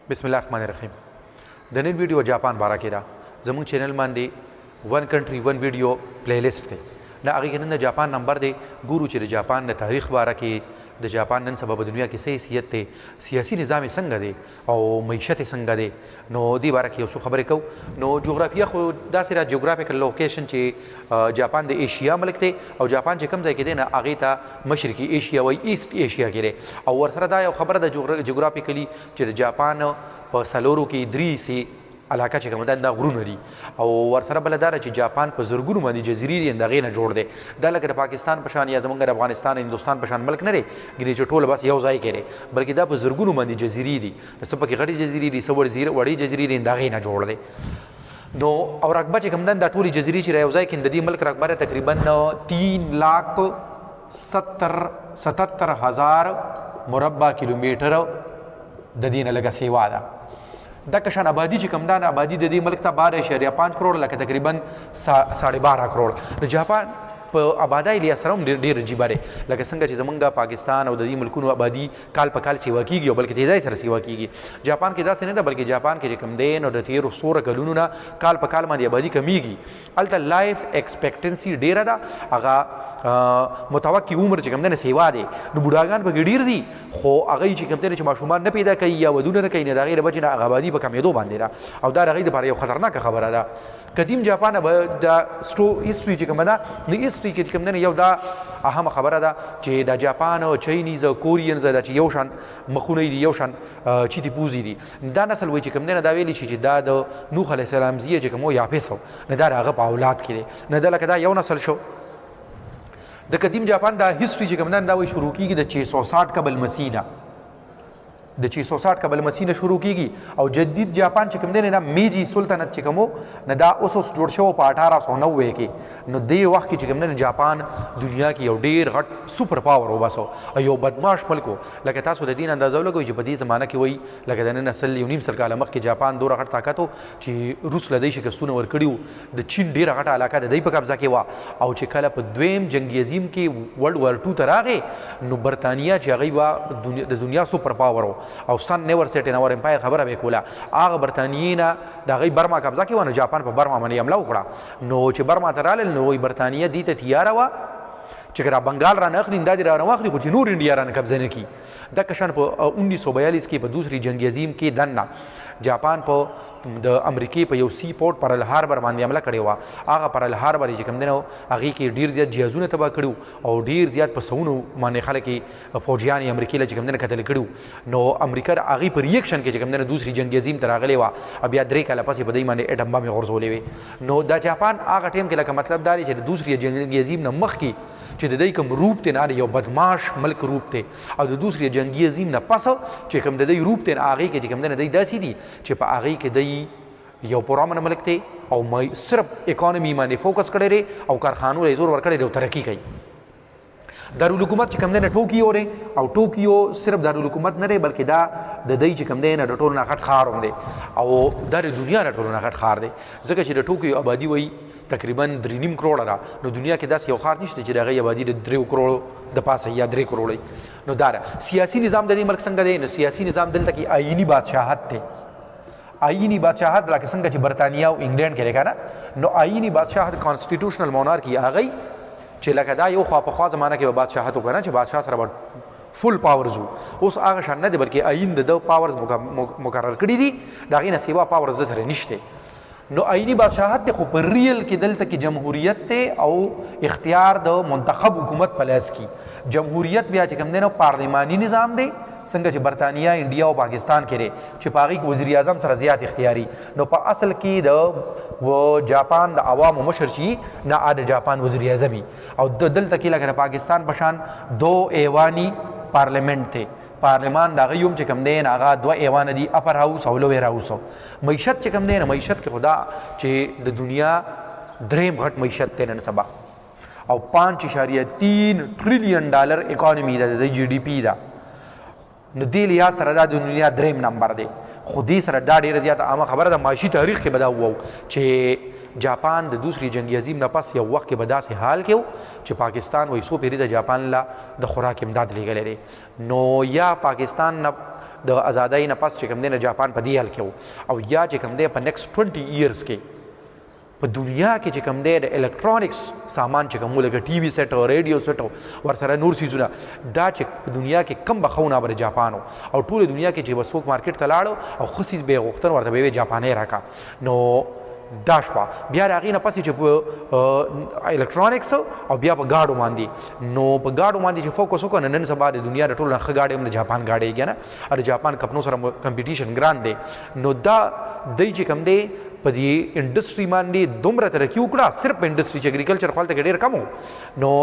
بسم الله الرحمن الرحیم. د نن ویډیو جاپان باره کې ده. زموږ چینل باندې ون کنټری ون ویډیو پلی لیست دی. نه هغې کې نن د جاپان نمبر دی. ګورو چې د جاپان د تاریخ باره کې د جاپان نن سبا په دنیا کې څه حیثیت دی، سیاسي نظام یې څنګه دی او معیشت یې څنګه دی. نو دې باره کې یو څو خبرې کوو. نو جغرافیه خو داسې ده، جغرافیکل لوکیشن چې جاپان د ایشیا ملک دی او جاپان چې کوم ځای کې دی نه هغې ته مشرقي ایشیا وایي، ایسټ ایشیا کې دی. او ورسره دا یو خبره ده جغرافیکلي چې د جاپان په څلورو کې درې سي علاقه چې کوم ده دا غرونه دي. او ورسره بله دا ده چې جاپان په زرګونو باندې جزیرې دي، د هغې نه جوړ دی. دا لکه د پاکستان په شان یا زموږ د افغانستان هندوستان په شان ملک نه دی ګینې چې ټوله بس یو ځای کې دی، بلکې دا په زرګونو باندې جزیرې دي. څه پکې غټې جزیرې دي، څه وړې جزیرې دي، د هغې نه جوړ دی. نو او رقبه چې کوم ده دا ټولې جزیرې چې یو ځای کې د دې ملک رقبه ده تقریبا 3,77,000 مربع کیلومیټر د دې نه لږه سیوا ده. دا کشان آبادی چې کم ده آبادی د دې ملک ته 12.5 کروڑ لکه تقریبا 12.5 کروڑ. د جاپان په آبادۍ لحاظ سره هم ډېر عجیبه دی، لکه څنګه چې زمونږ پاکستان او د دې ملکونو آبادي کال په کال سیوا کېږي او بلکې تیزۍ سره سیوا کېږي. جاپان کې داسې نه ده، بلکې جاپان کې چې کوم دی نو د تېرو 100 کلونو نه کال په کال باندې آبادي کمیږي. هلته لایف ایکسپیکټنسي ډېره ده، هغه متوقع عمر چې کوم دی نه سیوا دی. نو بوډاګان پکې ډېر دي، خو هغوی چې کوم دی چې ماشومان نه پیدا کوي یا ودونه نه کوي، نو د هغې د وجې نه هغه آبادي په کمېدو باندې ده او دا د هغوی دپاره یو خطرناکه خبره ده. قدیم جاپان د هسټري چې کومه ده د هسټري کې چې کوم دی یو دا اهمه خبره ده چې د جاپان او چاینیز او کورینز دا چې یو شان مخونه دي، یو شان چیتي پوزي دي. دا نسل وایي چې کوم دی نه دا ویلي چې دا د نوح علیه السلام زیه چې کوم و یافس و نه دا د هغه په اولاد کې دی، نه دا لکه دا یو نسل شو. د قدیم جاپان دا هسټري چې کوم ده دا وایي شروع کېږي د 660 قبل مسیح نه، د 660 قبل مسیح نه شروع کېږي. او جدید جاپان چې کوم دی نه میجي سلطنت چې کوم نه دا اوس جوړ شو په 1890 کې. نو دې وخت کې چې کوم دی جاپان دنیا کې یو ډېر غټ سوپر پاور وباسو او یو بدماش ملک و. لکه تاسو د دې اندازه ولګوئ چې په دې زمانه کې وایي لکه د نن نسل یو نیم سل کاله مخکې جاپان دومره غټ طاقت و چې روس له دې شکستونه ورکړي وو. د چین ډېره غټه علاقه د دوی په قبضه کې وه. او چې کله په دویم جنګ عظیم کې ورلډ وار 2 ته راغې نو برطانیه چې هغوی به د دنیا سوپر پاور و او سن نیور سیټ ان اور امپایر خبره به کوله. هغه برطانیې نه د هغوی برما قبضه کې ونه جاپان په برما باندې حمله وکړه. نو چې برما ته رالل نو وایي برطانیه دې ته تیاره وه چې که را بنګال را نه اخلي دا دې را نه واخلي خو چې نور انډیا را نه قبضه نه کړي. دغه شان په 1942 کې په دوسری جنګ عظیم کې دننه جاپان په د امریکې په یو سی پورټ پرل هاربر باندې حمله کړې وه. هغه پرل هاربر چې کوم دی نو هغې کې ډېر زیات جهازونه تباه کړي او ډېر زیات په سوونو باندې خلک یې فوجیان یې امریکې له چې کوم دی نه قتل کړي. نو امریکا د هغې په ریکشن کې چې کوم دی نه دوسری جنګ عظیم ته راغلې وه او بیا 3 کاله پسې په دوی باندې اټم بم یې غورځولې وې. نو دا جاپان هغه ټایم کې لکه مطلب دا دی چې د دوسری جنګ عظیم نه مخکې چې د دوی کوم روپ دی نه یو بدماش ملک روپ دی او د دوسری جنګي عظیم نه پس چې کوم د دوی روپ دی هغې کې چې کوم دی نه دوی داسې دي چې په هغې کې دوی یو پرامن ملک دی او صرف اکانومي باندې فوکس کړی دی او کارخانو له زور ورکړی دی او ترقي کوي. دارالحکومت چې کوم دی نه ټوکیو دی او ټوکیو صرف دارالحکومت نه دی بلکې دا د دوی چې کوم دی نه د ټولو نه غټ ښار هم دی او دا د دنیا نه ټولو نه غټ ښار دی ځکه چې د ټوکیو آبادي وایي تقریبا 3.5 کروڑه ده. نو دنیا کې داسې یو ښار نشته چې د هغې آبادي د 3 کروڑو د پاسه یا 3 کروڑ. نو دا ده سیاسي نظام د دې ملک څنګه دی. نو سیاسي نظام دلته کې آئیني بادشاهت دی. آئینی بادشاہت لکه څنګه چې برطانیه او انګلینډ کې دی که نه، نو آئینی بادشاہت کانسټیټیوشنل مونارکي هغی چې لکه دا یو خوا پخوا زمانه کې به بادشاهت وکړه نه چې بادشاه سره به فل پاورز وو. اوس هغه شان نه دی بلکې آئین د ده پاورز مقرر کړي دي، د هغې نه سیوا پاورز د سره نشته. نو آئینی بادشاہت دی خو په ریل کې دلته کې جمهوریت دی او اختیار د منتخب حکومت په لاس کې. جمهوریت بیا چې کوم دی نو پارلماني نظام دی څنګه چې برطانیه انډیا او پاکستان کې دی چې په هغې کې وزیر اعظم سره زیات اختیاري. نو په اصل کې د جاپان د عوامو مشر چې نه د جاپان وزیر اعظم او دلته کې لکه د پاکستان په شان 2 ایواني پارلیمنټ دی. پارلمان د هغه هم چې کوم دی هغه 2 ایوانه دي، اپر هاوس او لویر هاوس. معیشت چې کوم دی معیشت کې خدا چې د دنیا 3 غټ معیشت دی نن سبا او 5.3 ټریلیون ډالر اکانومي ده د جی ډي پي ده. نو دې لحاظ سره دا د دنیا 3 نمبر دی. خو دې سره دا ډېره زیاته عامه خبره ده. معاشي تاریخ کې به دا ووو چې جاپان د دوسری جنگ عظیم نه پس یو وخت کې به داسې حال کې و چې پاکستان وایي څو پیرې د جاپان له د خوراک امداد لیږلی دی. نو یا پاکستان نه د ازادۍ نه پس چې کوم دی نه جاپان په دې حال کې و او یا چې کوم دی په نیکسټ 20 ایئرس کې په دنیا کې چې کوم دی د الکترونکس سامان چې کوم لکه ټي وي سیټ او ریډیو سیټ او ورسره نور سیزونه دا چې په دنیا کې کم بخونه بر جاپان او ټول دنیا کې چې وسوک مارکیټ ته لاړو او خصيص به غوښتن ورته به جاپاني راکا نو دا شوه بیا د هغې نه پسې چې په الکترونکس او بیا په ګاډو باندې نو په ګاډو باندې چې فوکس وکړو نن سبا د دنیا د ټولو نه ښه ګاډي هم د جاپان ګاډي کېږي نه او د جاپان کمپنو سره کمپټیشن ګران دی نو دا دی چې کوم دی په دې انډسټري باندې دومره ترقي وکړه صرف په انډسټري چې اګریکلچر خو هلته کې ډېر کم و نو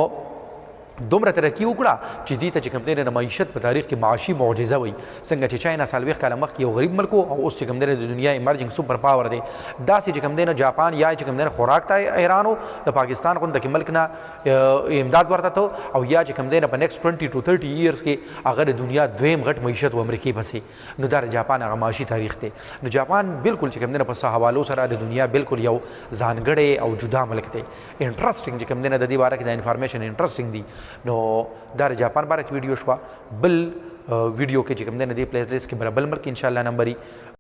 دومره ترقي وکړه چې دې ته چې کوم دی د معیشت په تاریخ کې معاشي معجزه وي څنګه چې چاینا 40 کاله مخکې یو غریب ملک او اوس چې کوم دی د دنیا ایمرجنګ سوپر پاور دی داسې چې کوم دی نه جاپان یا چې کوم دی خوراک ته حیران د پاکستان غونډه کې ملک نه امداد ورته ته او یا چې کوم دی نه په نیکسټ 20 to 30 ایئرس کې هغه د دنیا دویم غټ معیشت و امریکې پسې نو دا د جاپان هغه معاشي تاریخ دی نو جاپان بالکل چې کوم دی نه په څه حوالو سره د دنیا بالکل یو ځانګړی او جدا ملک دی انټرسټینګ چې کوم دی نه د دې باره کې د انفارمیشن انټرسټینګ دی نو دا د جاپان باره کې ویډیو شوه بل ویډیو کې چې کوم دی نه دی پلی لیست کې بل ملک انشاءالله نمبري